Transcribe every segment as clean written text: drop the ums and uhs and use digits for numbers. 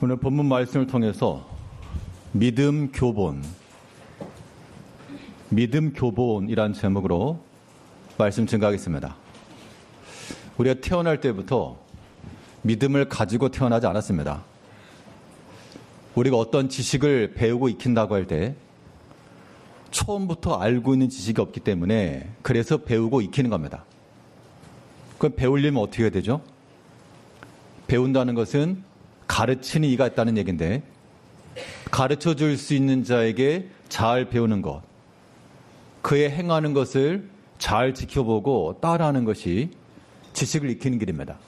오늘 본문 말씀을 통해서 믿음 교본이라는 제목으로 말씀 증가하겠습니다. 우리가 태어날 때부터 믿음을 가지고 태어나지 않았습니다. 우리가 어떤 지식을 배우고 익힌다고 할 때 처음부터 알고 있는 지식이 없기 때문에 그래서 배우고 익히는 겁니다. 그럼 배우려면 어떻게 해야 되죠? 배운다는 것은 가르치는 이가 있다는 얘기인데, 가르쳐 줄 수 있는 자에게 잘 배우는 것, 그의 행하는 것을 잘 지켜보고 따라하는 것이 지식을 익히는 길입니다.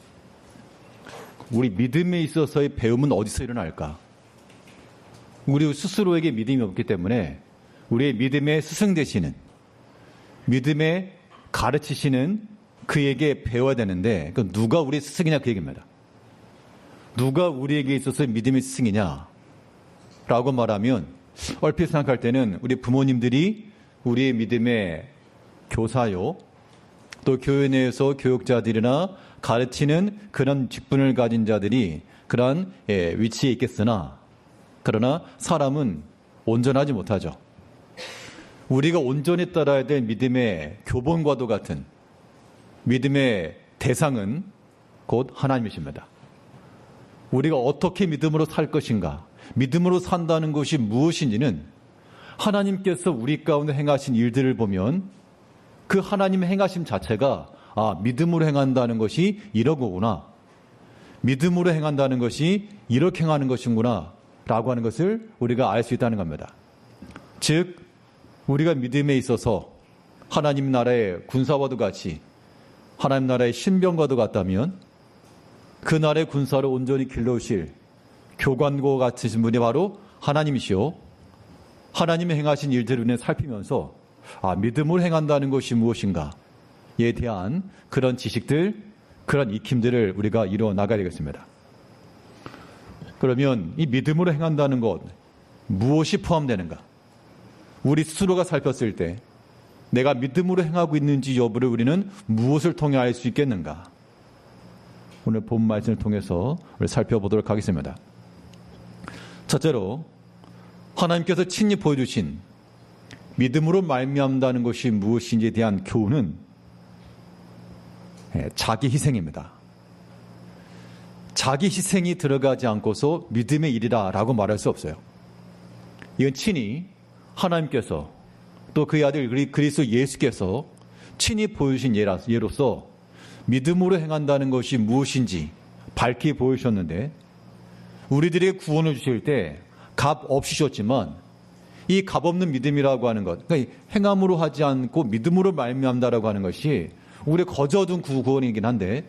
우리 믿음에 있어서의 배움은 어디서 일어날까? 우리 스스로에게 믿음이 없기 때문에 우리의 믿음의 스승 되시는, 믿음에 가르치시는 그에게 배워야 되는데, 그건 누가 우리의 스승이냐 그 얘기입니다. 누가 우리에게 있어서 믿음의 스승이냐 라고 말하면 얼핏 생각할 때는 우리 부모님들이 우리의 믿음의 교사요, 또 교회 내에서 교육자들이나 가르치는 그런 직분을 가진 자들이 그런 위치에 있겠으나, 그러나 사람은 온전하지 못하죠. 우리가 온전히 따라야 될 믿음의 교본과도 같은 믿음의 대상은 곧 하나님이십니다. 우리가 어떻게 믿음으로 살 것인가, 믿음으로 산다는 것이 무엇인지는 하나님께서 우리 가운데 행하신 일들을 보면 그 하나님의 행하심 자체가 믿음으로 행한다는 것이 이런 거구나, 믿음으로 행한다는 것이 이렇게 행하는 것이구나 라고 하는 것을 우리가 알 수 있다는 겁니다. 즉 우리가 믿음에 있어서 하나님 나라의 군사와도 같이 하나님 나라의 신병과도 같다면 그 나라의 군사를 온전히 길러오실 교관과 같으신 분이 바로 하나님이시오, 하나님의 행하신 일들을 살피면서 믿음으로 행한다는 것이 무엇인가에 대한 그런 지식들, 그런 익힘들을 우리가 이루어 나가야 되겠습니다. 그러면 이 믿음으로 행한다는 것, 무엇이 포함되는가? 우리 스스로가 살폈을 때 내가 믿음으로 행하고 있는지 여부를 우리는 무엇을 통해 알 수 있겠는가? 오늘 본 말씀을 통해서 우리 살펴보도록 하겠습니다. 첫째로, 하나님께서 친히 보여주신 믿음으로 말미암다는 것이 무엇인지에 대한 교훈은 자기 희생입니다. 자기 희생이 들어가지 않고서 믿음의 일이라 라고 말할 수 없어요. 이건 친히 하나님께서 또 그의 아들 그리스도 예수께서 친히 보여주신 예로서 믿음으로 행한다는 것이 무엇인지 밝히 보여주셨는데, 우리들에게 구원을 주실 때 값 없이 주셨지만 이 값 없는 믿음이라고 하는 것, 그러니까 행함으로 하지 않고 믿음으로 말미암다라고 하는 것이 우리의 거저 얻은 구원이긴 한데,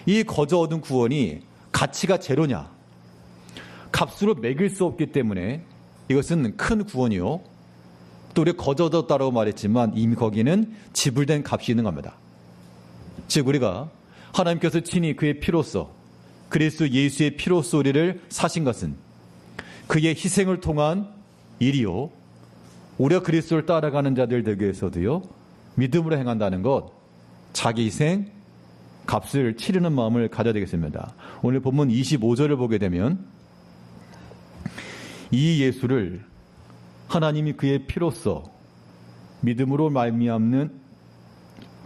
이 거저 얻은 구원이 가치가 제로냐, 값으로 매길 수 없기 때문에 이것은 큰 구원이요, 또 우리가 거저 얻었다라고 말했지만 이미 거기는 지불된 값이 있는 겁니다. 즉 우리가 하나님께서 친히 그의 피로써, 그리스도 예수의 피로써 우리를 사신 것은 그의 희생을 통한 일이요, 우리가 그리스도를 따라가는 자들 되기 위해서도요 믿음으로 행한다는 것, 자기 희생, 값을 치르는 마음을 가져야 되겠습니다. 오늘 본문 25절을 보게 되면 이 예수를 하나님이 그의 피로써 믿음으로 말미암는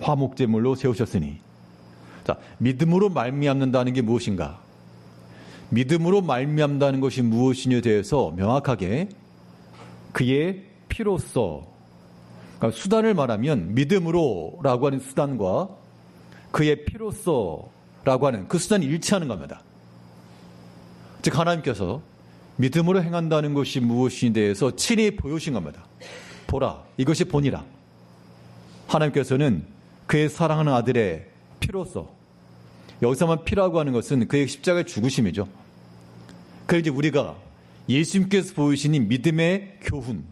화목제물로 세우셨으니, 자, 믿음으로 말미암는다는 게 무엇인가? 믿음으로 말미암다는 것이 무엇이냐에 대해서 명확하게 그의 피로써, 그러니까 수단을 말하면 믿음으로라고 하는 수단과 그의 피로써라고 하는 그 수단이 일치하는 겁니다. 즉 하나님께서 믿음으로 행한다는 것이 무엇인지에 대해서 친히 보여주신 겁니다. 보라, 이것이 본이라. 하나님께서는 그의 사랑하는 아들의 피로써, 여기서만 피라고 하는 것은 그의 십자가의 죽으심이죠. 그래서 이제 우리가 예수님께서 보이신 이 믿음의 교훈,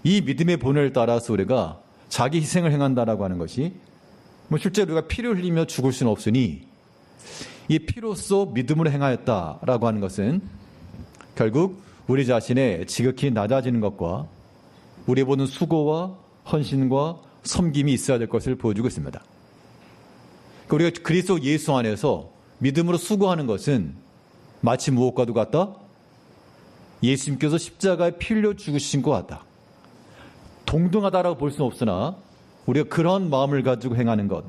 이 믿음의 본을 따라서 우리가 자기 희생을 행한다라고 하는 것이, 실제로 우리가 피를 흘리며 죽을 수는 없으니 이 피로써 믿음으로 행하였다라고 하는 것은 결국 우리 자신의 지극히 낮아지는 것과 우리 보는 수고와 헌신과 섬김이 있어야 될 것을 보여주고 있습니다. 우리가 그리스도 예수 안에서 믿음으로 수고하는 것은 마치 무엇과도 같다? 예수님께서 십자가에 피 흘려 죽으신 것 같다. 동등하다라고 볼 수는 없으나 우리가 그런 마음을 가지고 행하는 것,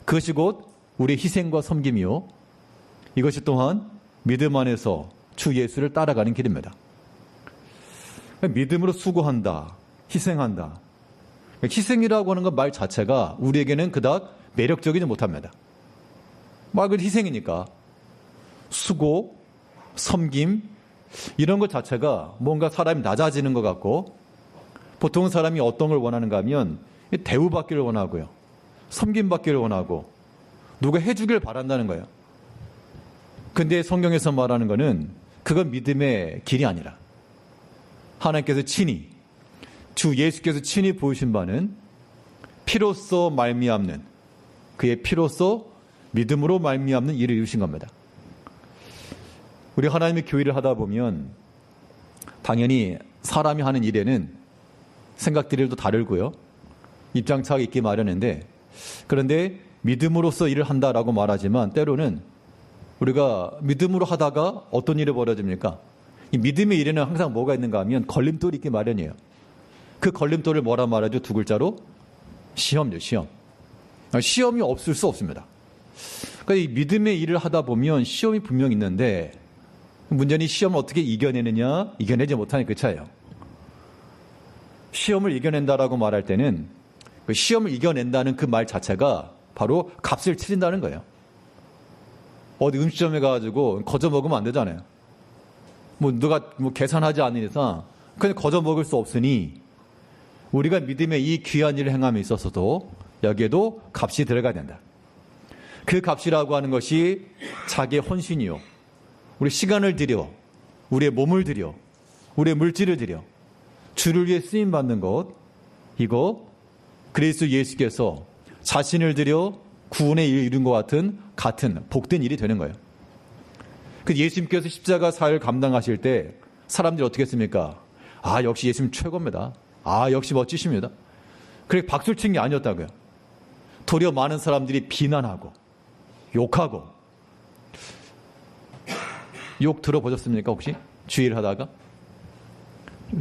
그것이 곧 우리의 희생과 섬김이요, 이것이 또한 믿음 안에서 주 예수를 따라가는 길입니다. 믿음으로 수고한다, 희생한다. 희생이라고 하는 것 말 자체가 우리에게는 그닥 매력적이지 못합니다. 말 그대로 희생이니까 수고, 섬김, 이런 것 자체가 뭔가 사람이 낮아지는 것 같고, 보통 사람이 어떤 걸 원하는가 하면 대우받기를 원하고요, 섬김받기를 원하고, 누가 해주길 바란다는 거예요. 근데 성경에서 말하는 거는 그건 믿음의 길이 아니라 하나님께서 친히, 주 예수께서 친히 보이신 바는 피로써 말미암는, 그의 피로써 믿음으로 말미암는 일을 이루신 겁니다. 우리 하나님의 교회를 하다 보면 당연히 사람이 하는 일에는 생각들이 또 다르고요, 입장차가 있기 마련인데, 그런데 믿음으로써 일을 한다라고 말하지만 때로는 우리가 믿음으로 하다가 어떤 일이 벌어집니까? 이 믿음의 일에는 항상 뭐가 있는가 하면 걸림돌이 있기 마련이에요. 그 걸림돌을 뭐라 말하죠? 두 글자로 시험이죠. 시험. 시험이 없을 수 없습니다. 그러니까 이 믿음의 일을 하다 보면 시험이 분명 있는데, 문제는 시험을 어떻게 이겨내느냐, 이겨내지 못하는 그 차이예요. 시험을 이겨낸다라고 말할 때는 그 시험을 이겨낸다는 그 말 자체가 바로 값을 치른다는 거예요. 어디 음식점에 가가지고 거저 먹으면 안 되잖아요. 누가 계산하지 않는 이상 그냥 거저 먹을 수 없으니 우리가 믿음의 이 귀한 일을 행함에 있어서도 여기에도 값이 들어가야 된다. 그 값이라고 하는 것이 자기의 헌신이요, 우리 시간을 들여, 우리의 몸을 들여, 우리의 물질을 들여 주를 위해 쓰임받는 것, 이거 그리스도 예수께서 자신을 들여 구원의 일을 이룬 것 같은 복된 일이 되는 거예요. 그 예수님께서 십자가 사역을 감당하실 때 사람들이 어떻게 했습니까? 아, 역시 예수님 최고입니다. 아, 역시 멋지십니다. 그렇게 박수를 친 게 아니었다고요. 도리어 많은 사람들이 비난하고 욕하고. 욕 들어보셨습니까 혹시? 주일 하다가?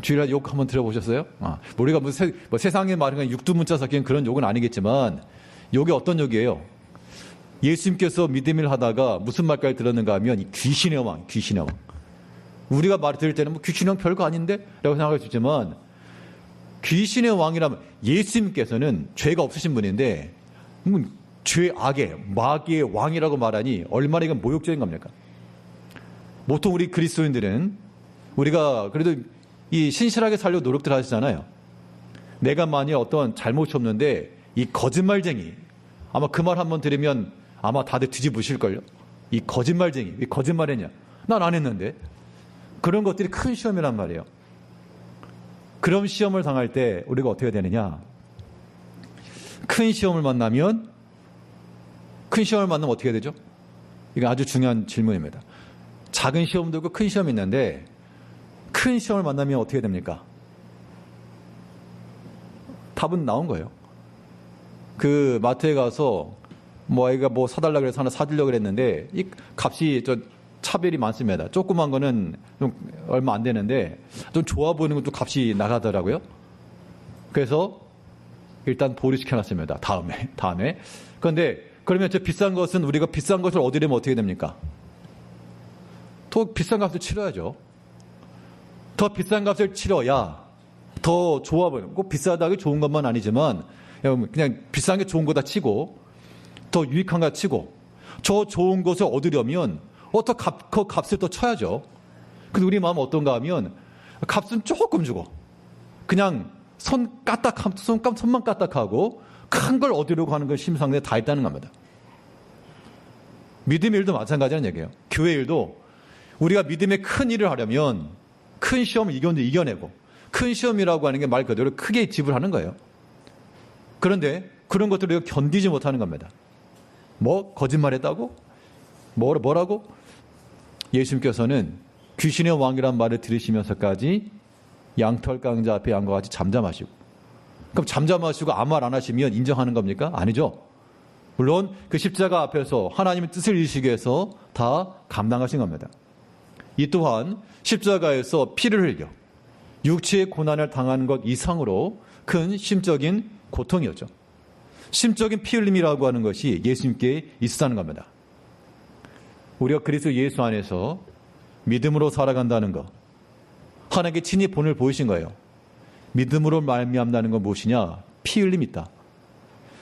주일에 욕 한번 들어보셨어요? 우리가 세상에 말하는 육두문자 섞인 그런 욕은 아니겠지만, 욕이 어떤 욕이에요? 예수님께서 믿음을 하다가 무슨 말까지 들었는가 하면 이 귀신의 왕, 귀신의 왕. 우리가 말 들을 때는 귀신의 왕 별거 아닌데? 라고 생각할 수 있지만, 귀신의 왕이라면 예수님께서는 죄가 없으신 분인데 죄, 악의, 마귀의 왕이라고 말하니 얼마나 이건 모욕적인 겁니까? 보통 우리 그리스도인들은 우리가 그래도 이 신실하게 살려고 노력들 하시잖아요. 내가 만약 어떤 잘못이 없는데 이 거짓말쟁이, 아마 그 말 한번 들으면 아마 다들 뒤집으실걸요. 이 거짓말쟁이, 왜 거짓말했냐? 난 안 했는데. 그런 것들이 큰 시험이란 말이에요. 그런 시험을 당할 때 우리가 어떻게 되느냐? 큰 시험을 만나면 어떻게 되죠? 이거 아주 중요한 질문입니다. 작은 시험도 있고 큰 시험이 있는데, 큰 시험을 만나면 어떻게 됩니까? 답은 나온 거예요. 그 마트에 가서 아이가 사달라고 해서 하나 사주려고 그랬는데 이 값이 차별이 많습니다. 조그만 거는 좀 얼마 안 되는데 좀 좋아 보이는 것도 값이 나가더라고요. 그래서 일단 보류 시켜놨습니다. 다음에. 그런데 그러면 비싼 것은 우리가 비싼 것을 얻으려면 어떻게 됩니까? 더 비싼 값을 치러야죠. 더 비싼 값을 치러야 더 좋아 보이는, 꼭 비싸다고 좋은 것만 아니지만 그냥 비싼 게 좋은 거다 치고 더 유익한 거 치고 저 좋은 것을 얻으려면 그 값을 또 쳐야죠. 근데 우리 마음은 어떤가 하면 값은 조금 주고 그냥 손만 까딱하고 큰 걸 얻으려고 하는 건 심상에 다 있다는 겁니다. 믿음의 일도 마찬가지라는 얘기예요. 교회 일도 우리가 믿음의 큰 일을 하려면 큰 시험을 이겨내고, 큰 시험이라고 하는 게 말 그대로 크게 지불하는 거예요. 그런데 그런 것들을 우리가 견디지 못하는 겁니다. 거짓말했다고? 뭐라고? 예수님께서는 귀신의 왕이란 말을 들으시면서까지 양털 강자 앞에 양과 같이 잠잠하시고, 그럼 잠잠하시고 아무 말 안 하시면 인정하는 겁니까? 아니죠. 물론 그 십자가 앞에서 하나님의 뜻을 이루시기 위해서 다 감당하신 겁니다. 이 또한 십자가에서 피를 흘려 육체의 고난을 당하는 것 이상으로 큰 심적인 고통이었죠. 심적인 피 흘림이라고 하는 것이 예수님께 있었다는 겁니다. 우리가 그리스도 예수 안에서 믿음으로 살아간다는 것, 하나님께 친히 본을 보이신 거예요. 믿음으로 말미암다는 건 무엇이냐? 피 흘림이 있다.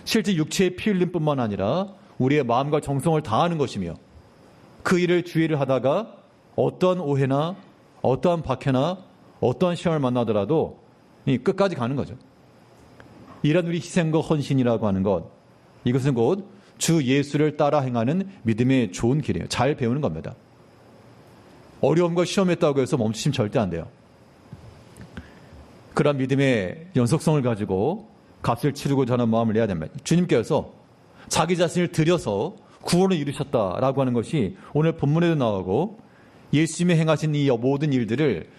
실제 육체의 피 흘림뿐만 아니라 우리의 마음과 정성을 다하는 것이며 그 일을 주의를 하다가 어떠한 오해나 어떠한 박해나 어떠한 시험을 만나더라도 끝까지 가는 거죠. 이런 우리 희생과 헌신이라고 하는 것, 이것은 곧 주 예수를 따라 행하는 믿음의 좋은 길이에요. 잘 배우는 겁니다. 어려움과 시험했다고 해서 멈추시면 절대 안 돼요. 그런 믿음의 연속성을 가지고 값을 치르고자 하는 마음을 내야 됩니다. 주님께서 자기 자신을 들여서 구원을 이루셨다라고 하는 것이 오늘 본문에도 나오고 예수님이 행하신 이 모든 일들을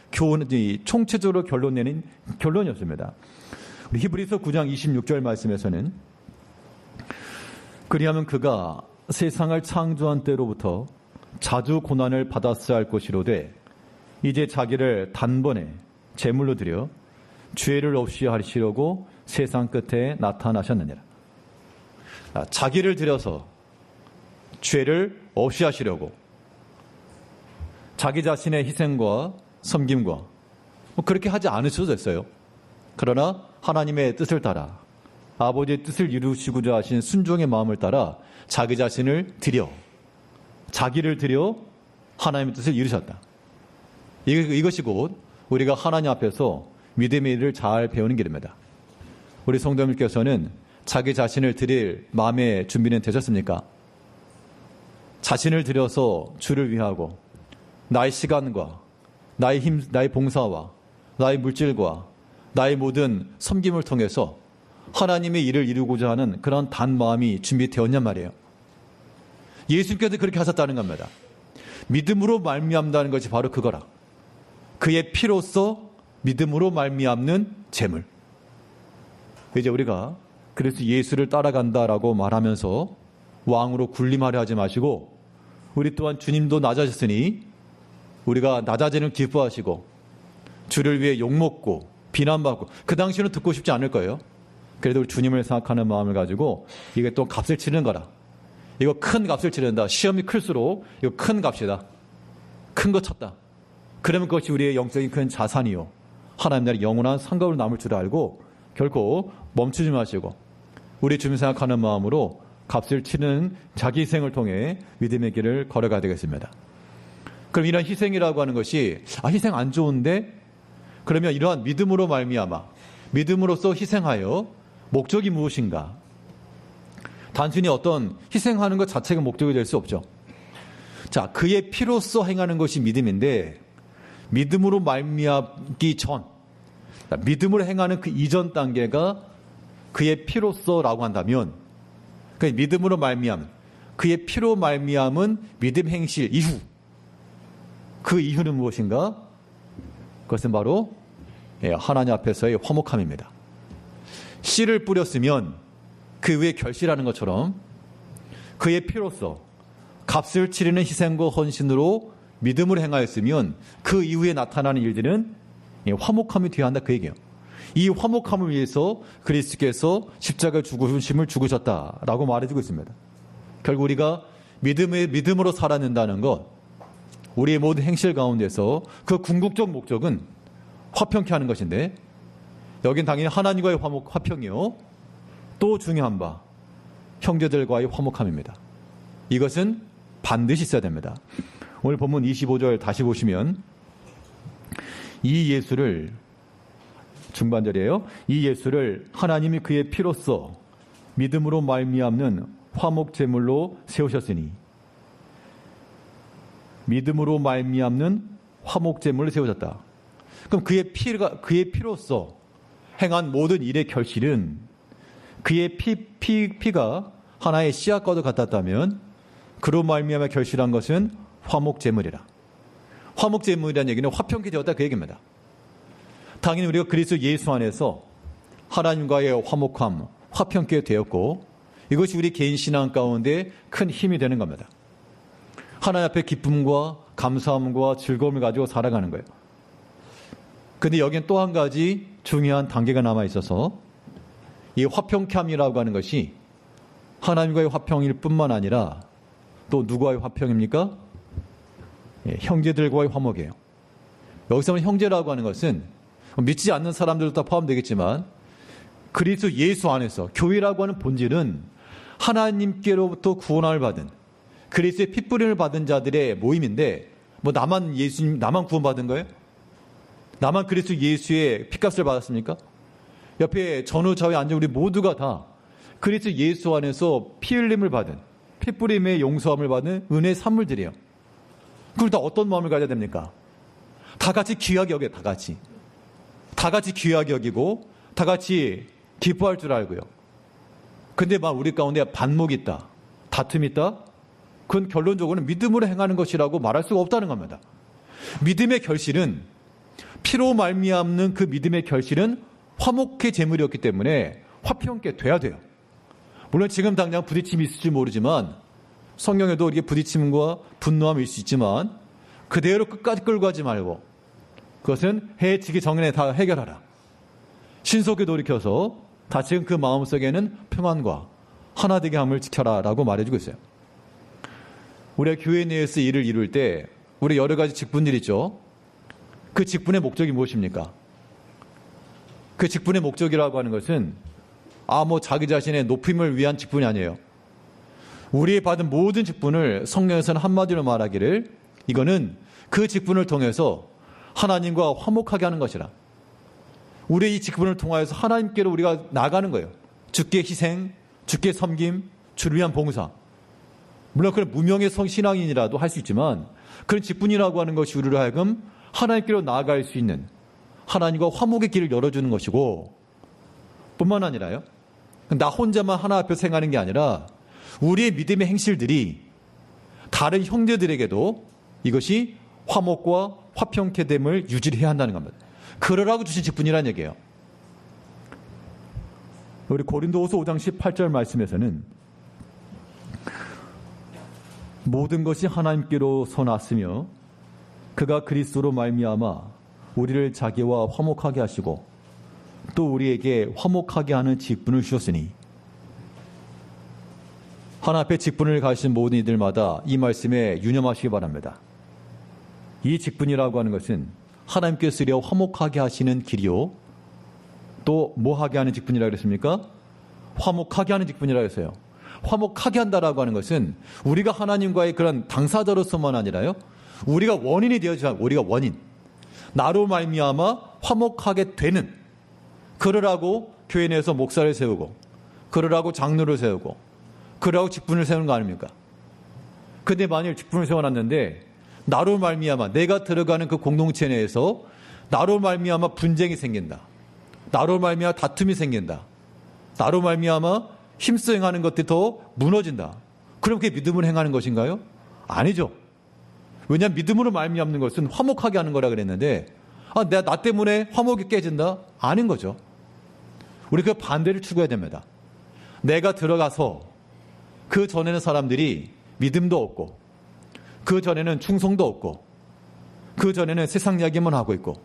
총체적으로 결론내는 결론이었습니다. 우리 히브리서 9장 26절 말씀에서는 그리하면 그가 세상을 창조한 때로부터 자주 고난을 받았어야 할 것이로되 이제 자기를 단번에 제물로 드려 죄를 없이 하시려고 세상 끝에 나타나셨느니라. 자기를 들여서 죄를 없이 하시려고 자기 자신의 희생과 섬김과 그렇게 하지 않으셔도 됐어요. 그러나 하나님의 뜻을 따라 아버지의 뜻을 이루시고자 하신 순종의 마음을 따라 자기 자신을 드려 자기를 드려 하나님의 뜻을 이루셨다. 이것이 곧 우리가 하나님 앞에서 믿음의 일을 잘 배우는 길입니다. 우리 성도님께서는 자기 자신을 드릴 마음의 준비는 되셨습니까? 자신을 들여서 주를 위하고 나의 시간과 나의 힘, 나의 봉사와 나의 물질과 나의 모든 섬김을 통해서 하나님의 일을 이루고자 하는 그런 단마음이 준비되었냔 말이에요. 예수님께서 그렇게 하셨다는 겁니다. 믿음으로 말미암다는 것이 바로 그거라. 그의 피로써 믿음으로 말미암는 재물. 이제 우리가 그래서 예수를 따라간다라고 말하면서 왕으로 군림하려 하지 마시고 우리 또한 주님도 낮아졌으니 우리가 낮아지는 기뻐하시고 주를 위해 욕먹고 비난받고 그 당시에는 듣고 싶지 않을 거예요. 그래도 우리 주님을 생각하는 마음을 가지고 이게 또 값을 치르는 거라. 이거 큰 값을 치른다. 시험이 클수록 이거 큰 값이다. 큰 거 쳤다. 그러면 그것이 우리의 영적인 큰 자산이요. 하나님 나라의 영원한 상급으로 남을 줄 알고 결코 멈추지 마시고 우리 주님 생각하는 마음으로 값을 치는 자기 희생을 통해 믿음의 길을 걸어가야 되겠습니다. 그럼 이런 희생이라고 하는 것이 희생 안 좋은데 그러면 이러한 믿음으로 말미암아 믿음으로써 희생하여 목적이 무엇인가? 단순히 어떤 희생하는 것 자체가 목적이 될 수 없죠. 자, 그의 피로써 행하는 것이 믿음인데 믿음으로 말미암기 전, 믿음으로 행하는 그 이전 단계가 그의 피로써라고 한다면, 그러니까 믿음으로 말미암, 그의 피로 말미암은 믿음 행실 이후, 그 이유는 무엇인가? 그것은 바로 하나님 앞에서의 화목함입니다. 씨를 뿌렸으면 그 위에 결실하는 것처럼 그의 피로써 값을 치르는 희생과 헌신으로 믿음을 행하였으면 그 이후에 나타나는 일들은 화목함이 되어야 한다 그 얘기예요. 이 화목함을 위해서 그리스도께서 십자가 죽으심을 죽으셨다라고 말해주고 있습니다. 결국 우리가 믿음으로 살아낸다는 것, 우리의 모든 행실 가운데서 그 궁극적 목적은 화평케 하는 것인데 여긴 당연히 하나님과의 화평이요. 또 중요한 바 형제들과의 화목함입니다. 이것은 반드시 있어야 됩니다. 오늘 본문 25절 다시 보시면 이 예수를 중반절이에요. 이 예수를 하나님이 그의 피로써 믿음으로 말미암는 화목 제물로 세우셨으니 믿음으로 말미암는 화목 제물로 세우셨다. 그럼 그의 피로써 행한 모든 일의 결실은 그의 피가 하나의 씨앗과도 같았다면 그로 말미암아 결실한 것은 화목 제물이라. 화목 제물이라는 얘기는 화평케 되었다 그 얘기입니다. 당연히 우리가 그리스도 예수 안에서 하나님과의 화목함, 화평케 되었고 이것이 우리 개인 신앙 가운데 큰 힘이 되는 겁니다. 하나님 앞에 기쁨과 감사함과 즐거움을 가지고 살아가는 거예요. 근데 여기엔 또 한 가지 중요한 단계가 남아 있어서 이 화평케 함이라고 하는 것이 하나님과의 화평일 뿐만 아니라 또 누구와의 화평입니까? 형제들과의 화목이에요. 여기서 형제라고 하는 것은 믿지 않는 사람들도 다 포함되겠지만 그리스도 예수 안에서 교회라고 하는 본질은 하나님께로부터 구원을 받은 그리스도의 핏부림을 받은 자들의 모임인데 뭐 나만 구원받은 거예요? 나만 그리스도 예수의 핏값을 받았습니까? 옆에 전후좌우에 앉은 우리 모두가 다 그리스도 예수 안에서 피 흘림을 받은 핏부림의 용서함을 받은 은혜의 산물들이에요. 그럼 다 어떤 마음을 가져야 됩니까? 다 같이 귀하게 여겨요. 다 같이 귀하게 여기고 다 같이 기뻐할 줄 알고요. 근데 막 우리 가운데 반목이 있다, 다툼이 있다, 그건 결론적으로는 믿음으로 행하는 것이라고 말할 수가 없다는 겁니다. 믿음의 결실은 피로 말미암는 그 믿음의 결실은 화목의 제물이었기 때문에 화평케 돼야 돼요. 물론 지금 당장 부딪힘이 있을지 모르지만 성경에도 이게 부딪힘과 분노함이 있을 수 있지만 그대로 끝까지 끌고 가지 말고 그것은 해지기 전에 다 해결하라. 신속히 돌이켜서 다시금 그 마음속에는 평안과 하나되게 함을 지켜라 라고 말해주고 있어요. 우리가 교회 내에서 일을 이룰 때 우리 여러 가지 직분들이 있죠. 그 직분의 목적이 무엇입니까? 그 직분의 목적이라고 하는 것은 자기 자신의 높임을 위한 직분이 아니에요. 우리의 받은 모든 직분을 성경에서는 한마디로 말하기를 이거는 그 직분을 통해서 하나님과 화목하게 하는 것이라. 우리의 이 직분을 통하여서 하나님께로 우리가 나가는 거예요. 주께 희생, 주께 섬김, 주를 위한 봉사. 물론 그런 무명의 신앙인이라도 할 수 있지만 그런 직분이라고 하는 것이 우리로 하여금 하나님께로 나아갈 수 있는 하나님과 화목의 길을 열어주는 것이고 뿐만 아니라요. 나 혼자만 하나 앞에 생각하는 게 아니라 우리의 믿음의 행실들이 다른 형제들에게도 이것이 화목과 화평케 됨을 유지해야 한다는 겁니다. 그러라고 주신 직분이라는 얘기예요. 우리 고린도후서 5장 18절 말씀에서는 모든 것이 하나님께로서 났으며 그가 그리스도로 말미암아 우리를 자기와 화목하게 하시고 또 우리에게 화목하게 하는 직분을 주셨으니 하나 앞에 직분을 가진 모든 이들마다 이 말씀에 유념하시기 바랍니다. 이 직분이라고 하는 것은 하나님께서 우리와 화목하게 하시는 길이요. 또 뭐하게 하는 직분이라고 그랬습니까? 화목하게 하는 직분이라고 했어요. 화목하게 한다라고 하는 것은 우리가 하나님과의 그런 당사자로서만 아니라요. 우리가 원인이 되어야 우리가 원인. 나로 말미암아 화목하게 되는 그러라고 교회 내에서 목사를 세우고 그러라고 장로를 세우고 그러라고 직분을 세우는 거 아닙니까? 근데 만일 직분을 세워놨는데 나로 말미암아 내가 들어가는 그 공동체 내에서 나로 말미암아 분쟁이 생긴다. 나로 말미암아 다툼이 생긴다. 나로 말미암아 힘써 행하는 것들이 더 무너진다. 그럼 그게 믿음으로 행하는 것인가요? 아니죠. 왜냐하면 믿음으로 말미암는 것은 화목하게 하는 거라 그랬는데 나 때문에 화목이 깨진다? 아닌 거죠. 우리 그 반대를 추구해야 됩니다. 내가 들어가서 그 전에는 사람들이 믿음도 없고 그 전에는 충성도 없고 그 전에는 세상 이야기만 하고 있고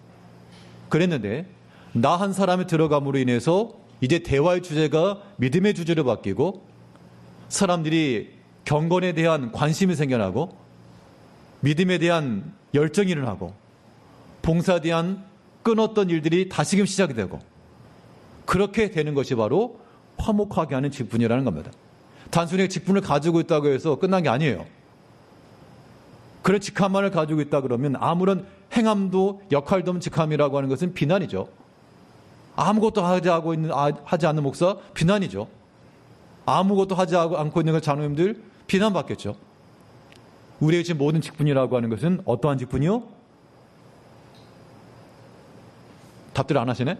그랬는데 나 한 사람이 들어감으로 인해서 이제 대화의 주제가 믿음의 주제로 바뀌고 사람들이 경건에 대한 관심이 생겨나고 믿음에 대한 열정이 일어나고 봉사에 대한 끊었던 일들이 다시금 시작이 되고 그렇게 되는 것이 바로 화목하게 하는 직분이라는 겁니다. 단순히 직분을 가지고 있다고 해서 끝난 게 아니에요. 그런 직함만을 가지고 있다 그러면 아무런 행함도 역할도 없는 직함이라고 하는 것은 비난이죠. 아무것도 하지 않는 목사 비난이죠. 아무것도 하지 않고 있는 장로님들 비난받겠죠. 우리의 지금 모든 직분이라고 하는 것은 어떠한 직분이요? 답들 안 하시네?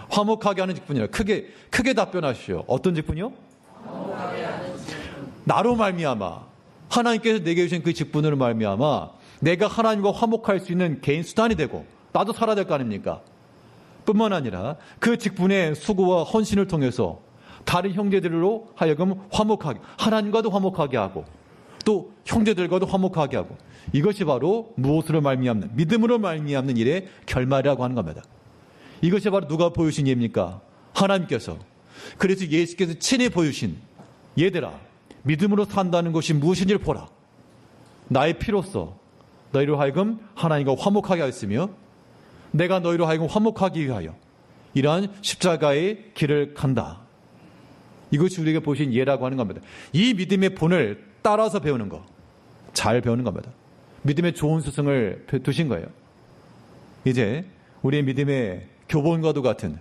화목하게 하는 직분이라 크게 답변하시오. 어떤 직분이요? 화목하게 하는 직분. 나로 말미암아 하나님께서 내게 주신 그 직분으로 말미암아 내가 하나님과 화목할 수 있는 개인 수단이 되고 나도 살아야 될 거 아닙니까? 뿐만 아니라 그 직분의 수고와 헌신을 통해서 다른 형제들로 하여금 화목하게 하나님과도 화목하게 하고 또 형제들과도 화목하게 하고, 이것이 바로 무엇으로 말미암는, 믿음으로 말미암는 일의 결말이라고 하는 겁니다. 이것이 바로 누가 보여주신 예입니까? 하나님께서. 그래서 예수께서 친히 보여주신, 얘들아 믿음으로 산다는 것이 무엇인지를 보라. 나의 피로써 너희로 하여금 하나님과 화목하게 하였으며 내가 너희로 하여금 화목하기 위하여 이러한 십자가의 길을 간다. 이것이 우리에게 보신 예라고 하는 겁니다. 이 믿음의 본을 따라서 배우는 거, 잘 배우는 겁니다. 믿음의 좋은 스승을 두신 거예요. 이제 우리의 믿음의 교본과도 같은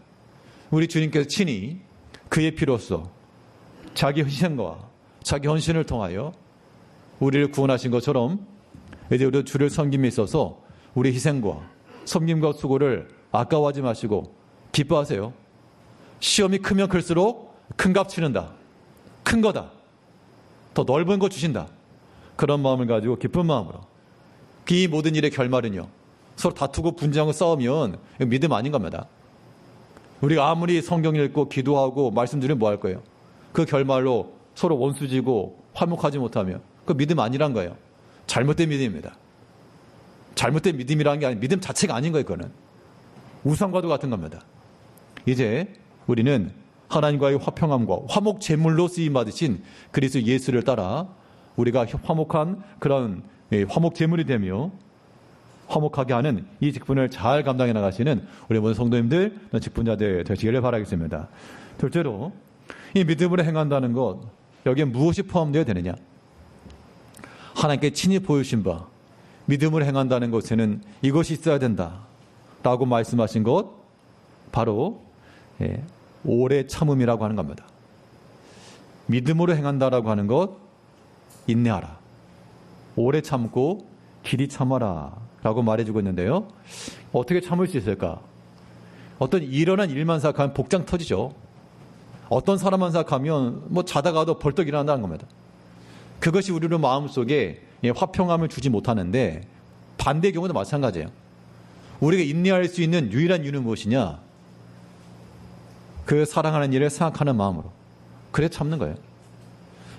우리 주님께서 친히 그의 피로써 자기 희생과 자기 헌신을 통하여 우리를 구원하신 것처럼 이제 우리 주를 섬김에 있어서 우리 희생과 섬김과 수고를 아까워하지 마시고 기뻐하세요. 시험이 크면 클수록 큰 값 치른다. 큰 거다. 더 넓은 거 주신다. 그런 마음을 가지고 기쁜 마음으로. 이 모든 일의 결말은요, 서로 다투고 분쟁하고 싸우면 믿음 아닌 겁니다. 우리가 아무리 성경 읽고 기도하고 말씀드리면 뭐 할 거예요? 그 결말로 서로 원수지고 화목하지 못하면 그 믿음 아니란 거예요. 잘못된 믿음입니다. 잘못된 믿음이라는 게 아니라 믿음 자체가 아닌 거예요. 그거는 우상과도 같은 겁니다. 이제 우리는 하나님과의 화평함과 화목 제물로 쓰임 받으신 그리스도 예수를 따라 우리가 화목한 그런 화목 제물이 되며 화목하게 하는 이 직분을 잘 감당해 나가시는 우리 모든 성도님들, 직분자들 되시기를 바라겠습니다. 둘째로 이 믿음으로 행한다는 것, 여기에 무엇이 포함되어야 되느냐? 하나님께 친히 보여주신 바 믿음으로 행한다는 것에는 이것이 있어야 된다라고 말씀하신 것, 바로 오래 참음이라고 하는 겁니다. 믿음으로 행한다라고 하는 것, 인내하라. 오래 참고 길이 참아라 라고 말해주고 있는데요. 어떻게 참을 수 있을까? 어떤 일어난 일만 생각하면 복장 터지죠. 어떤 사람만 생각하면 뭐 자다가도 벌떡 일어난다는 겁니다. 그것이 우리의 마음속에 화평함을 주지 못하는데, 반대의 경우도 마찬가지예요. 우리가 인내할 수 있는 유일한 이유는 무엇이냐? 그 사랑하는 일을 생각하는 마음으로. 그래 참는 거예요.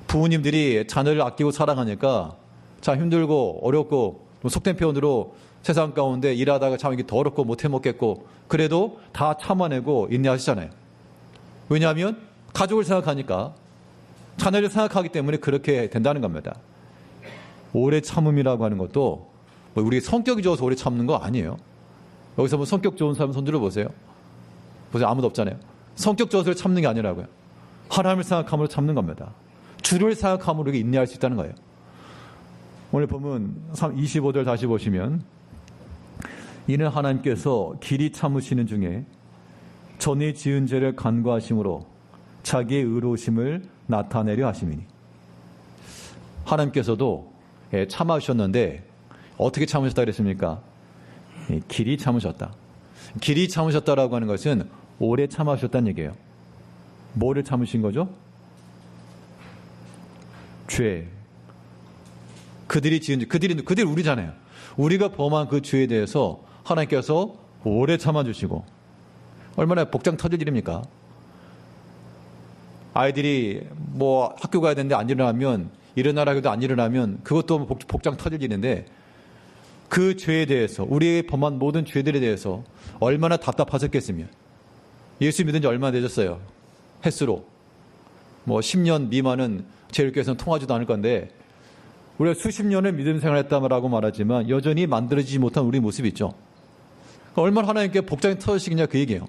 부모님들이 자녀를 아끼고 사랑하니까 참 힘들고 어렵고 속된 표현으로 세상 가운데 일하다가 참 이게 더럽고 못 해먹겠고 그래도 다 참아내고 인내하시잖아요. 왜냐하면 가족을 생각하니까, 자녀를 생각하기 때문에 그렇게 된다는 겁니다. 오래 참음이라고 하는 것도 우리 성격이 좋아서 오래 참는 거 아니에요. 여기서 뭐 성격 좋은 사람 손 들어보세요. 보세요. 아무도 없잖아요. 성격 좋아서 참는 게 아니라고요. 하나님을 생각함으로 참는 겁니다. 주를 생각함으로 인내할 수 있다는 거예요. 오늘 보면 25절 다시 보시면, 이는 하나님께서 길이 참으시는 중에 전에 지은 죄를 간과하심으로 자기의 의로우심을 나타내려 하심이니. 하나님께서도 참아주셨는데 어떻게 참으셨다 그랬습니까? 길이 참으셨다. 길이 참으셨다라고 하는 것은 오래 참아주셨다는 얘기예요. 뭐를 참으신 거죠? 죄. 그들이 지은 죄, 그들이 우리잖아요. 우리가 범한 그 죄에 대해서 하나님께서 오래 참아주시고, 얼마나 복장 터질 일입니까? 아이들이 뭐 학교 가야 되는데 안 일어나면, 일어나라 해도 안 일어나면 그것도 복장 터질 일인데, 그 죄에 대해서, 우리의 범한 모든 죄들에 대해서 얼마나 답답하셨겠으면. 예수 믿은 지 얼마나 되셨어요? 횟수로 뭐 10년 미만은 제일교회에서는 통하지도 않을 건데, 우리가 수십 년을 믿음 생활했다고 말하지만 여전히 만들어지지 못한 우리 모습이 있죠. 얼마나 하나님께 복장이 터지시겠냐 그 얘기예요.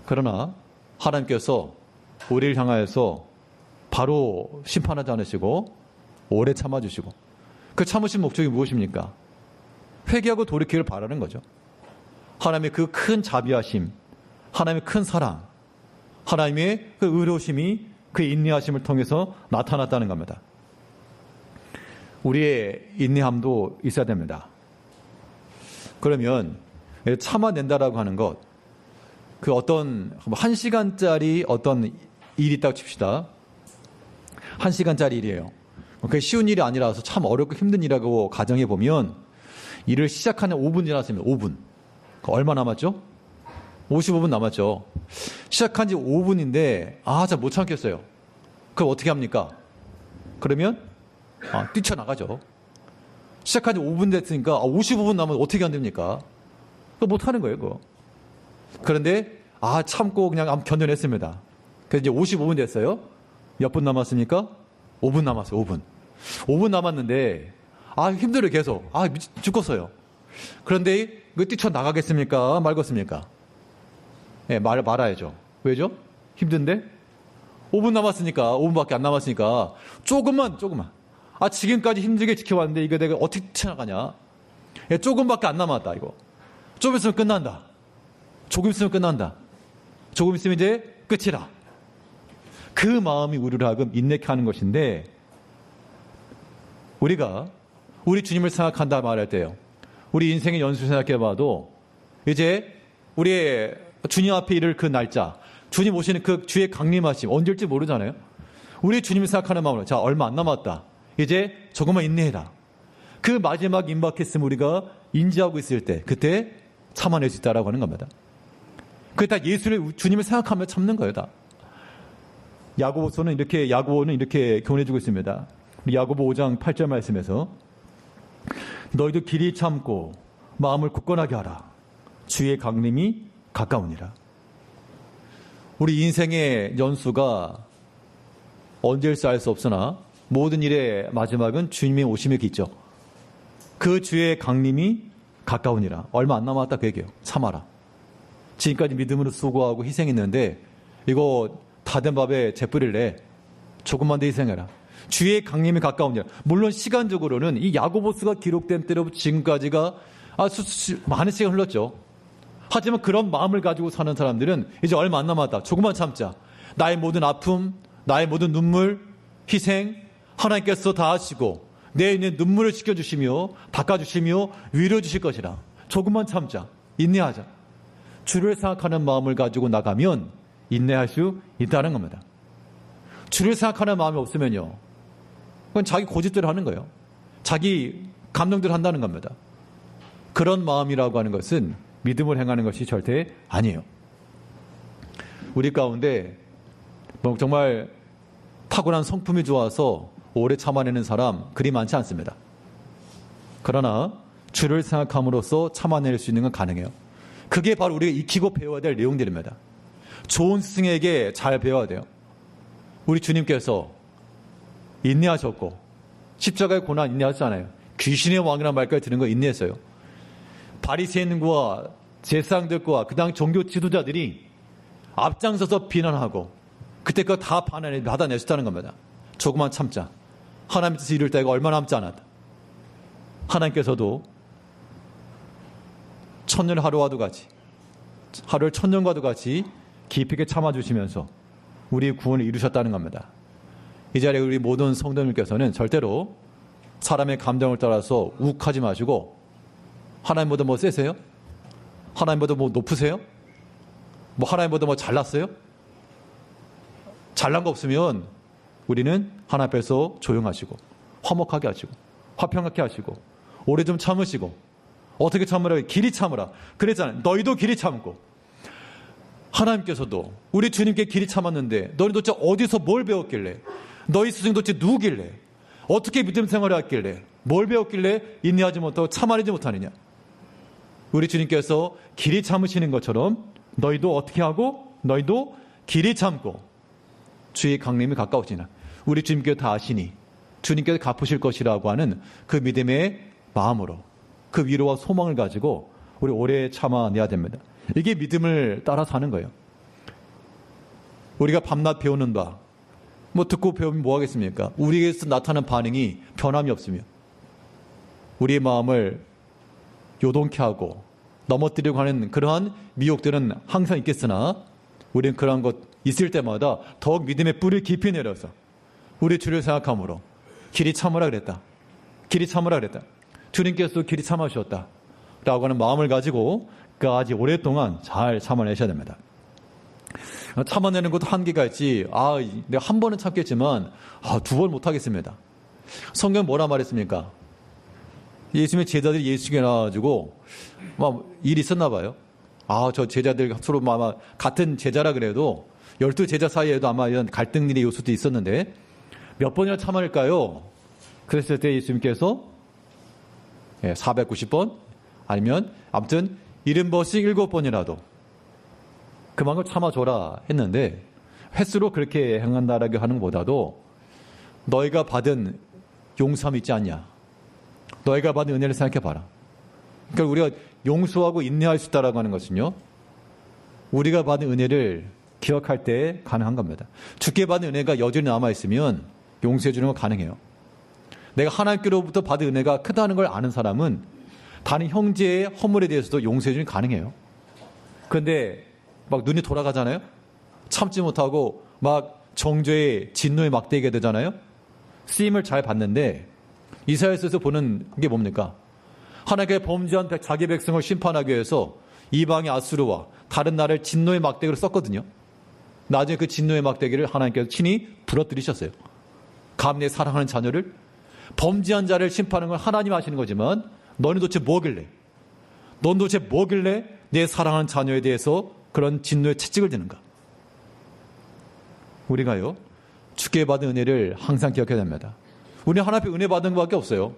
그러나 하나님께서 우리를 향하여서 바로 심판하지 않으시고 오래 참아주시고, 그 참으신 목적이 무엇입니까? 회개하고 돌이키기를 바라는 거죠. 하나님의 그 큰 자비하심, 하나님의 큰 사랑, 하나님의 그 의로우심이 그 인내하심을 통해서 나타났다는 겁니다. 우리의 인내함도 있어야 됩니다. 그러면 참아낸다라고 하는 것, 그 어떤 1시간짜리 어떤 일이 있다고 칩시다. 1시간짜리 일이에요. 그게 쉬운 일이 아니라서 참 어렵고 힘든 일이라고 가정해 보면, 일을 시작하는 5분 지났으면 5분. 얼마 남았죠? 55분 남았죠. 시작한 지 5분인데 잘 못 참겠어요. 그럼 어떻게 합니까? 그러면 뛰쳐나가죠. 시작한 지 5분 됐으니까 55분 남으면 어떻게 안 됩니까? 그거 못하는 거예요. 그거. 그런데 참고 그냥 견뎌냈습니다. 그래서 이제 55분 됐어요. 몇 분 남았습니까? 5분 남았어요. 5분 남았는데 힘들어요. 계속. 죽겠어요. 그런데 이거 뛰쳐나가겠습니까? 말겠습니까? 네, 말아야죠. 왜죠? 힘든데? 5분 남았으니까, 5분밖에 안 남았으니까, 조금만. 지금까지 힘들게 지켜왔는데, 이거 내가 어떻게 뛰쳐나가냐? 예, 조금밖에 안 남았다, 이거. 좀 있으면 끝난다. 조금 있으면 끝난다. 조금 있으면 이제 끝이다. 그 마음이 우리를 하여금 인내케 하는 것인데, 우리가, 우리 주님을 생각한다 말할 때요. 우리 인생의 연수 생각해봐도, 이제, 우리의 주님 앞에 이를 그 날짜, 주님 오시는 그 주의 강림하심 언제일지 모르잖아요. 우리 주님을 생각하는 마음으로 자 얼마 안 남았다. 이제 조금만 인내해라. 그 마지막 임박했음 우리가 인지하고 있을 때 그때 참아낼 수 있다라고 하는 겁니다. 그게 다 주님을 생각하며 참는 거예요. 다. 야고보는 이렇게 교훈해주고 있습니다. 우리 야고보 5장 8절 말씀에서 너희도 길이 참고 마음을 굳건하게 하라. 주의 강림이 가까우니라. 우리 인생의 연수가 언제일지 알 수 없으나 모든 일의 마지막은 주님의 오심에 있죠. 그 주의 강림이 가까우니라. 얼마 안 남았다 그 얘기예요. 참아라. 지금까지 믿음으로 수고하고 희생했는데 이거 다 된 밥에 재뿌리를 내. 조금만 더 희생해라. 주의 강림이 가까우니라. 물론 시간적으로는 이 야고보스가 기록된 때로부터 지금까지가 많은 시간 흘렀죠. 하지만 그런 마음을 가지고 사는 사람들은 이제 얼마 안 남았다. 조금만 참자. 나의 모든 아픔, 나의 모든 눈물, 희생 하나님께서 다 하시고 내 있는 눈물을 씻겨주시며 닦아주시며 위로해 주실 것이라. 조금만 참자. 인내하자. 주를 생각하는 마음을 가지고 나가면 인내할 수 있다는 겁니다. 주를 생각하는 마음이 없으면요. 그건 자기 고집대로 하는 거예요. 자기 감정대로 한다는 겁니다. 그런 마음이라고 하는 것은 믿음을 행하는 것이 절대 아니에요. 우리 가운데 정말 탁월한 성품이 좋아서 오래 참아내는 사람 그리 많지 않습니다. 그러나 주를 생각함으로써 참아낼 수 있는 건 가능해요. 그게 바로 우리가 익히고 배워야 될 내용들입니다. 좋은 스승에게 잘 배워야 돼요. 우리 주님께서 인내하셨고 십자가의 고난 인내하셨잖아요. 귀신의 왕이라는 말까지 들은 거 인내했어요. 바리새인과 제사장들과 그 당 종교 지도자들이 앞장서서 비난하고 그때 그거 다 받아내셨다는 겁니다. 조금만 참자. 하나님 뜻을 이룰 때가 얼마 남지 않았다. 하나님께서도 천년 하루와도 같이 하루를 천년과도 같이 깊이 있게 참아주시면서 우리의 구원을 이루셨다는 겁니다. 이 자리에 우리 모든 성도님께서는 절대로 사람의 감정을 따라서 욱하지 마시고 하나님보다 뭐 세세요? 하나님보다 뭐 높으세요? 뭐 하나님보다 뭐 잘났어요? 잘난 거 없으면 우리는 하나님 앞에서 조용하시고 화목하게 하시고 화평하게 하시고 오래 좀 참으시고 어떻게 참으라? 길이 참으라. 그랬잖아요. 너희도 길이 참고 하나님께서도 우리 주님께 길이 참았는데 너희 도대체 어디서 뭘 배웠길래 너희 스승 도대체 누구길래 어떻게 믿음 생활을 했길래 뭘 배웠길래 인내하지 못하고 참아내지 못하느냐. 우리 주님께서 길이 참으시는 것처럼 너희도 어떻게 하고 너희도 길이 참고 주의 강림이 가까우시나. 우리 주님께서 다 아시니 주님께서 갚으실 것이라고 하는 그 믿음의 마음으로 그 위로와 소망을 가지고 우리 오래 참아내야 됩니다. 이게 믿음을 따라 사는 거예요. 우리가 밤낮 배우는 바 뭐 듣고 배우면 뭐 하겠습니까? 우리에게서 나타나는 반응이 변함이 없으며 우리의 마음을 요동케 하고 넘어뜨리려고 하는 그러한 미혹들은 항상 있겠으나 우리는 그러한 것 있을 때마다 더욱 믿음의 뿌리를 깊이 내려서 우리 주를 생각함으로 길이 참으라 그랬다. 길이 참으라 그랬다. 주님께서도 길이 참아주셨다. 라고 하는 마음을 가지고 까지 오랫동안 잘 참아내셔야 됩니다. 참아내는 것도 한계가 있지. 내가 한 번은 참겠지만 두 번 못하겠습니다. 성경 뭐라 말했습니까? 예수님의 제자들이 예수께 나와가지고 막 일이 있었나 봐요. 저 제자들 서로 아마 같은 제자라 그래도 12 제자 사이에도 아마 이런 갈등일의 요소도 있었는데 몇 번이나 참을까요? 그랬을 때 예수님께서 490번 아니면 아무튼 70번씩 7번이라도 그만큼 참아줘라 했는데 횟수로 그렇게 행한다라고 하는 것보다도 너희가 받은 용서함이 있지 않냐. 너희가 받은 은혜를 생각해봐라. 그러니까 우리가 용서하고 인내할 수 있다라고 하는 것은요. 우리가 받은 은혜를 기억할 때 가능한 겁니다. 주께 받은 은혜가 여전히 남아있으면 용서해 주는 건 가능해요. 내가 하나님께로부터 받은 은혜가 크다는 걸 아는 사람은 다른 형제의 허물에 대해서도 용서해 주는 게 가능해요. 그런데 막 눈이 돌아가잖아요. 참지 못하고 막 정죄의 진노에 막대게 되잖아요. 쓰임을 잘 받는데 이사야서에서 보는 게 뭡니까? 하나님께 범죄한 자기 백성을 심판하기 위해서 이방의 아수르와 다른 나라를 진노의 막대기로 썼거든요. 나중에 그 진노의 막대기를 하나님께서 친히 부러뜨리셨어요. 감히 내 사랑하는 자녀를 범죄한 자를 심판하는 건 하나님 하시는 거지만 너는 도대체 뭐길래 넌 도대체 뭐길래 내 사랑하는 자녀에 대해서 그런 진노의 채찍을 드는가? 우리가요 주께 받은 은혜를 항상 기억해야 됩니다. 우리는 하나님 앞에 은혜 받은 것밖에 없어요.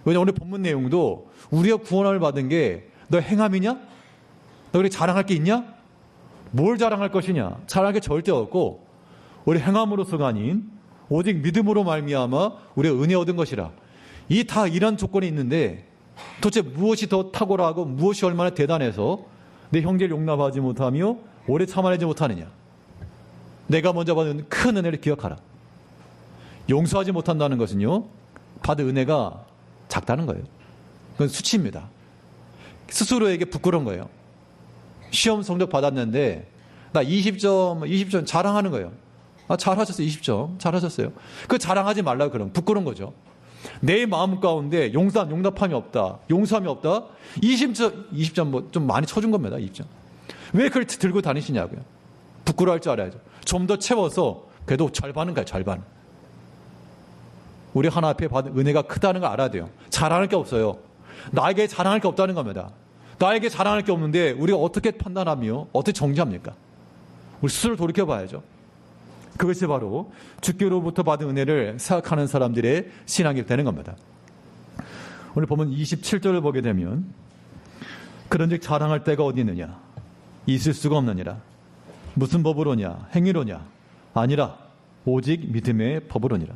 왜냐하면 오늘 본문 내용도 우리가 구원을 받은 게 너 행함이냐? 너 그렇게 자랑할 게 있냐? 뭘 자랑할 것이냐? 자랑할 게 절대 없고 우리 행함으로서가 아닌 오직 믿음으로 말미암아 우리가 은혜 얻은 것이라. 이 다 이런 조건이 있는데 도대체 무엇이 더 탁월하고 무엇이 얼마나 대단해서 내 형제를 용납하지 못하며 오래 참아내지 못하느냐. 내가 먼저 받은 큰 은혜를 기억하라. 용서하지 못한다는 것은요 받은 은혜가 작다는 거예요. 그건 수치입니다. 스스로에게 부끄러운 거예요. 시험 성적 받았는데 나 20점 자랑하는 거예요. 아, 잘하셨어요. 20점 잘하셨어요. 그거 자랑하지 말라고. 그럼 부끄러운 거죠. 내 마음 가운데 용납함이 없다. 용서함이 없다. 20점 뭐 좀 많이 쳐준 겁니다. 20점. 왜 그걸 들고 다니시냐고요. 부끄러워할 줄 알아야죠. 좀 더 채워서 그래도 절반은 가요. 절반. 우리 하나 앞에 받은 은혜가 크다는 걸 알아야 돼요. 자랑할 게 없어요. 나에게 자랑할 게 없다는 겁니다. 나에게 자랑할 게 없는데 우리가 어떻게 판단하며 어떻게 정지합니까? 우리 스스로 돌이켜봐야죠. 그것이 바로 주께로부터 받은 은혜를 생각하는 사람들의 신앙이 되는 겁니다. 오늘 보면 27절을 보게 되면 그런즉 자랑할 데가 어디 있느냐? 있을 수가 없느니라. 무슨 법으로냐? 행위로냐? 아니라 오직 믿음의 법으로니라.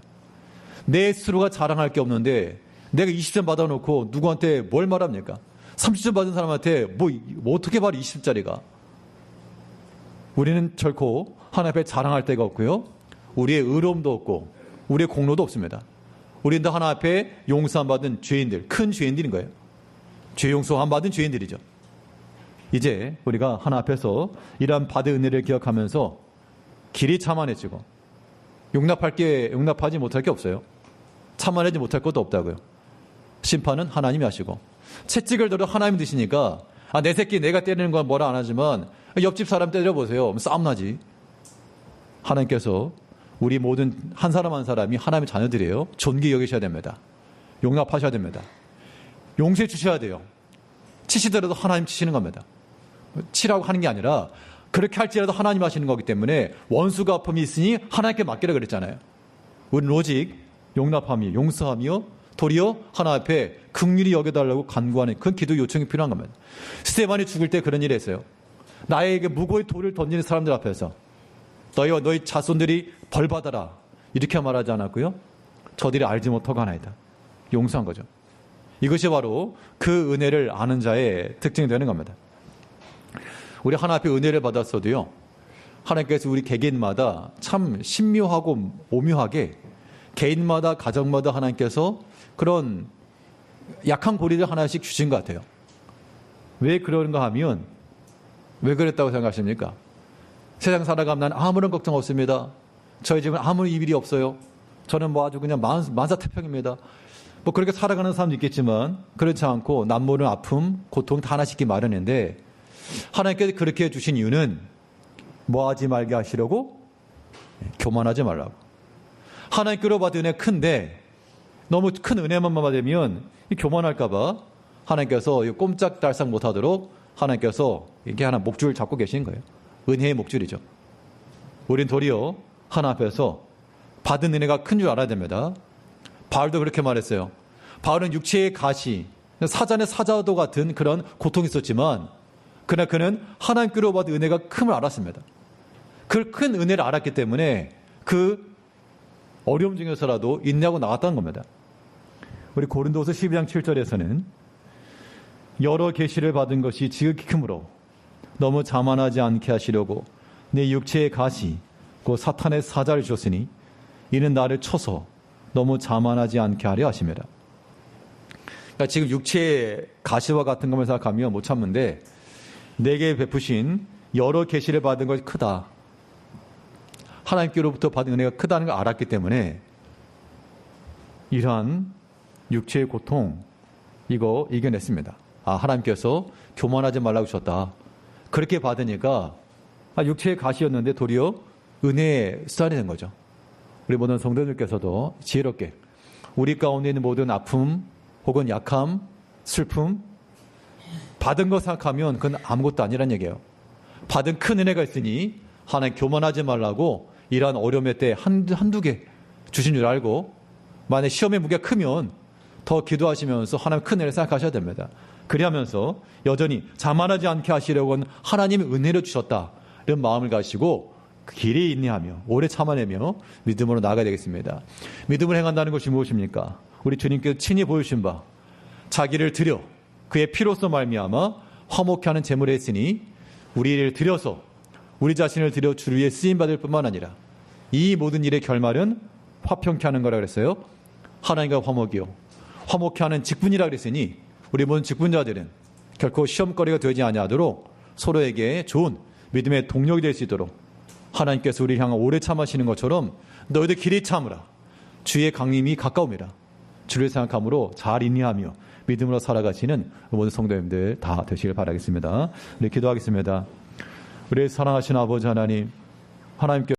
내 스스로가 자랑할 게 없는데 내가 20점 받아놓고 누구한테 뭘 말합니까? 30점 받은 사람한테 뭐 어떻게 말해 20점짜리가. 우리는 결코 하나님 앞에 자랑할 데가 없고요. 우리의 의로움도 없고 우리의 공로도 없습니다. 우리는 하나님 앞에 용서함 받은 죄인들, 큰 죄인들인 거예요. 죄 용서함 받은 죄인들이죠. 이제 우리가 하나님 앞에서 이러한 받은 은혜를 기억하면서 길이 참아내지고 용납하지 못할 게 없어요. 참아내지 못할 것도 없다고요. 심판은 하나님이 하시고 채찍을 들어 하나님이 드시니까 내 새끼 내가 때리는 건 뭐라 안 하지만 옆집 사람 때려보세요. 싸움 나지. 하나님께서 우리 모든 한 사람 한 사람이 하나님의 자녀들이에요. 존귀 여기셔야 됩니다. 용납하셔야 됩니다. 용서해 주셔야 돼요. 치시더라도 하나님 치시는 겁니다. 치라고 하는 게 아니라 그렇게 할지라도 하나님 하시는 거기 때문에 원수가 아픔이 있으니 하나님께 맡기라 그랬잖아요. 우리는 오직 용납하며 용서하며 도리어 하나 앞에 긍휼히 여겨달라고 간구하는 그런 기도 요청이 필요한 겁니다. 스데반이 죽을 때 그런 일이 했어요. 나에게 무고의 돌을 던지는 사람들 앞에서 너희와 너희 자손들이 벌받아라 이렇게 말하지 않았고요. 저들이 알지 못하고 하나이다. 용서한 거죠. 이것이 바로 그 은혜를 아는 자의 특징이 되는 겁니다. 우리 하나 앞에 은혜를 받았어도요. 하나님께서 우리 개개인마다 참 신묘하고 오묘하게 개인마다 가정마다 하나님께서 그런 약한 고리를 하나씩 주신 것 같아요. 왜 그런가 하면 왜 그랬다고 생각하십니까? 세상 살아가면 난 아무런 걱정 없습니다. 저희 집은 아무 일이 없어요. 저는 뭐 아주 그냥 만사태평입니다. 뭐 그렇게 살아가는 사람도 있겠지만 그렇지 않고 남모르는 아픔, 고통 다 하나씩 있기 마련인데 하나님께서 그렇게 해주신 이유는 뭐 하지 말게 하시려고? 교만하지 말라고. 하나님께로 받은 은혜 큰데 너무 큰 은혜만 받으면 교만할까 봐 하나님께서 꼼짝달싹 못하도록 하나님께서 이게 하나 목줄을 잡고 계신 거예요. 은혜의 목줄이죠. 우린 도리어 하나님 앞에서 받은 은혜가 큰 줄 알아야 됩니다. 바울도 그렇게 말했어요. 바울은 육체의 가시, 사자의 사자도 같은 그런 고통이 있었지만 그러나 그는 하나님께로 받은 은혜가 큼을 알았습니다. 그 큰 은혜를 알았기 때문에 그 어려움 중에서라도 인내하고 나갔다는 겁니다. 우리 고린도서 12장 7절에서는 여러 계시를 받은 것이 지극히 크므로 너무 자만하지 않게 하시려고 내 육체의 가시 곧 사탄의 사자를 주셨으니 이는 나를 쳐서 너무 자만하지 않게 하려 하심이라. 그러니까 지금 육체의 가시와 같은 것만 생각하면 못 참는데 내게 베푸신 여러 계시를 받은 것이 크다. 하나님께로부터 받은 은혜가 크다는 걸 알았기 때문에 이러한 육체의 고통 이거 이겨냈습니다. 하나님께서 교만하지 말라고 주셨다. 그렇게 받으니까 육체의 가시였는데 도리어 은혜의 수단이 된 거죠. 우리 모든 성도들께서도 지혜롭게 우리 가운데 있는 모든 아픔 혹은 약함, 슬픔 받은 거 생각하면 그건 아무것도 아니란 얘기예요. 받은 큰 은혜가 있으니 하나님 교만하지 말라고 이러한 어려움의 때 한두 개 주신 줄 알고 만약 시험의 무게가 크면 더 기도하시면서 하나님 큰 은혜를 생각하셔야 됩니다. 그리하면서 여전히 자만하지 않게 하시려고는 하나님이 은혜를 주셨다. 이런 마음을 가지고 길이 인내하며 오래 참아내며 믿음으로 나아가야 되겠습니다. 믿음을 행한다는 것이 무엇입니까? 우리 주님께서 친히 보여주신 바 자기를 드려 그의 피로써 말미암아 화목케 하는 제물을 했으니 우리를 드려서 우리 자신을 드려 주를 위해 쓰임받을 뿐만 아니라 이 모든 일의 결말은 화평케 하는 거라 그랬어요. 하나님과 화목이요 화목케 하는 직분이라 그랬으니 우리 모든 직분자들은 결코 시험거리가 되지 아니하도록 서로에게 좋은 믿음의 동력이 될 수 있도록 하나님께서 우리를 향해 오래 참으시는 것처럼 너희들 길이 참으라. 주의 강림이 가까움이라. 주를 생각함으로 잘 인내하며 믿음으로 살아가시는 모든 성도님들 다 되시길 바라겠습니다. 우리 기도하겠습니다. 우리 사랑하신 아버지 하나님, 하나님께